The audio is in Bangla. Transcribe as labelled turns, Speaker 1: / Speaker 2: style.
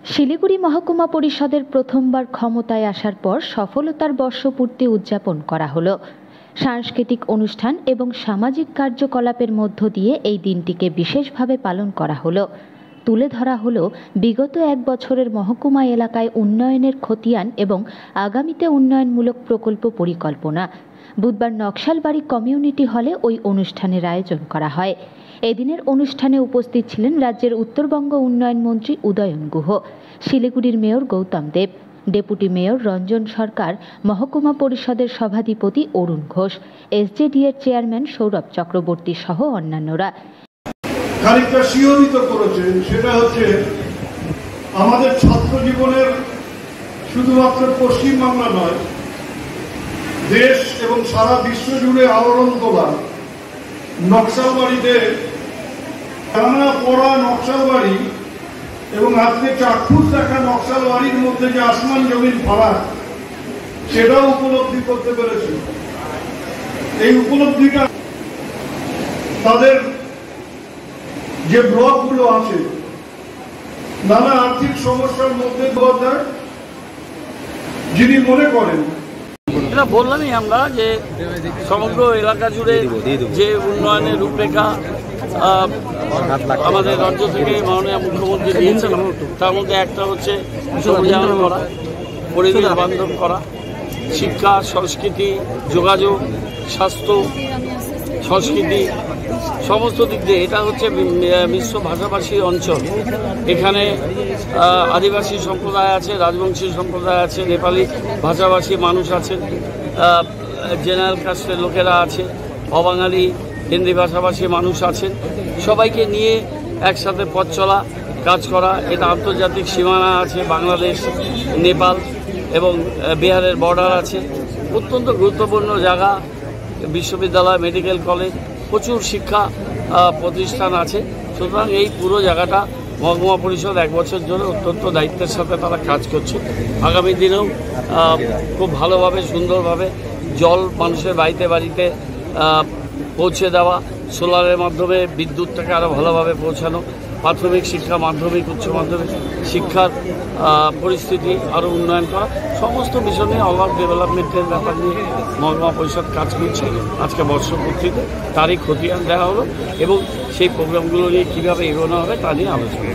Speaker 1: শিলিগুড়ি মহকুমা পরিষদের প্রথমবার ক্ষমতায় আসার পর সফলতার বর্ষপূর্তি উদযাপন করা হলো। সাংস্কৃতিক অনুষ্ঠান এবং সামাজিক কার্যকলাপের মধ্য দিয়ে এই দিনটিকে বিশেষভাবে পালন করা হলো। তুলে ধরা হলো বিগত এক বছরের মহকুমা এলাকায় উন্নয়নের খতিয়ান এবং আগামীতে উন্নয়নমূলক প্রকল্প পরিকল্পনা। বুধবার নকশালবাড়ি কমিউনিটি হলে ওই অনুষ্ঠানের আয়োজন করা হয়। এদিনের অনুষ্ঠানে উপস্থিত ছিলেন রাজ্যের উত্তরবঙ্গ উন্নয়ন মন্ত্রী উদয়ন গুহ, শিলিগুড়ির মেয়র গৌতম দেব, ডেপুটি মেয়র রঞ্জন সরকার, মহকুমা পরিষদের সভাধিপতি অরুণ ঘোষ, এসজেডি-এর চেয়ারম্যান সৌরভ চক্রবর্তী সহ অন্যান্যরা।
Speaker 2: খানিকটা শিহরিত করেছেন, সেটা হচ্ছে আমাদের ছাত্র জীবনের শুধুমাত্র পশ্চিমবাংলা নয়, দেশ এবং সারা বিশ্ব জুড়ে আলোড়ন তোলা নকশালবাড়িতে টানা পড়া নকশালবাড়ি এবং আজকে চাক্ষুষ দেখা নকশালবাড়ির মধ্যে যে আসমান জমিন ফারাক, সেটাও উপলব্ধি করতে পেরেছে। এই উপলব্ধিটা তাদের যে ব্লকগুলো আছে, নানা আর্থিক সমস্যার মধ্যে যিনি মনে করেন,
Speaker 3: এটা বললামই আমরা যে সমগ্র এলাকা জুড়ে যে উন্নয়নের রূপরেখা আমাদের রাজ্য থেকে মাননীয় মুখ্যমন্ত্রী দিয়েছেন, তার মধ্যে একটা হচ্ছে সবুজায়ন করা, পরিবেশ বান্ধব করা, শিক্ষা, সংস্কৃতি, যোগাযোগ, স্বাস্থ্য, সংস্কৃতি সমস্ত দিক দিয়ে। এটা হচ্ছে মিশ্র ভাষাভাষী অঞ্চল। এখানে আদিবাসী সম্প্রদায় আছে, রাজবংশী সম্প্রদায় আছে, নেপালি ভাষাভাষী মানুষ আছেন, জেনারেল কাস্টের লোকেরা আছে, অবাঙালি হিন্দি ভাষাভাষী মানুষ আছেন। সবাইকে নিয়ে একসাথে পথ চলা, কাজ করা। এটা আন্তর্জাতিক সীমানা আছে, বাংলাদেশ, নেপাল এবং বিহারের বর্ডার আছে। অত্যন্ত গুরুত্বপূর্ণ জায়গা, বিশ্ববিদ্যালয়, মেডিকেল কলেজ, প্রচুর শিক্ষা প্রতিষ্ঠান আছে। সুতরাং এই পুরো জায়গাটা মহকুমা পরিষদ এক বছর ধরে অত্যন্ত দায়িত্বের সাথে তারা কাজ করছে। আগামী দিনেও খুব ভালোভাবে, সুন্দরভাবে জল মানুষের বাড়িতে বাড়িতে পৌঁছে দেওয়া, সোলারের মাধ্যমে বিদ্যুৎটাকে আরও ভালোভাবে পৌঁছানো, প্রাথমিক শিক্ষা, মাধ্যমিক, উচ্চ মাধ্যমিক শিক্ষার পরিস্থিতি আরও উন্নয়ন করা, সমস্ত বিষয় নিয়ে অল ডেভেলপমেন্টের ব্যাপার নিয়ে মহকুমা পরিষদ কাজ করছে। আজকে বর্ষপূর্তিতে তারই খতিয়ান দেওয়া হলো এবং সেই প্রোগ্রামগুলো নিয়ে কীভাবে এগোনো হবে তা নিয়ে আলোচনা।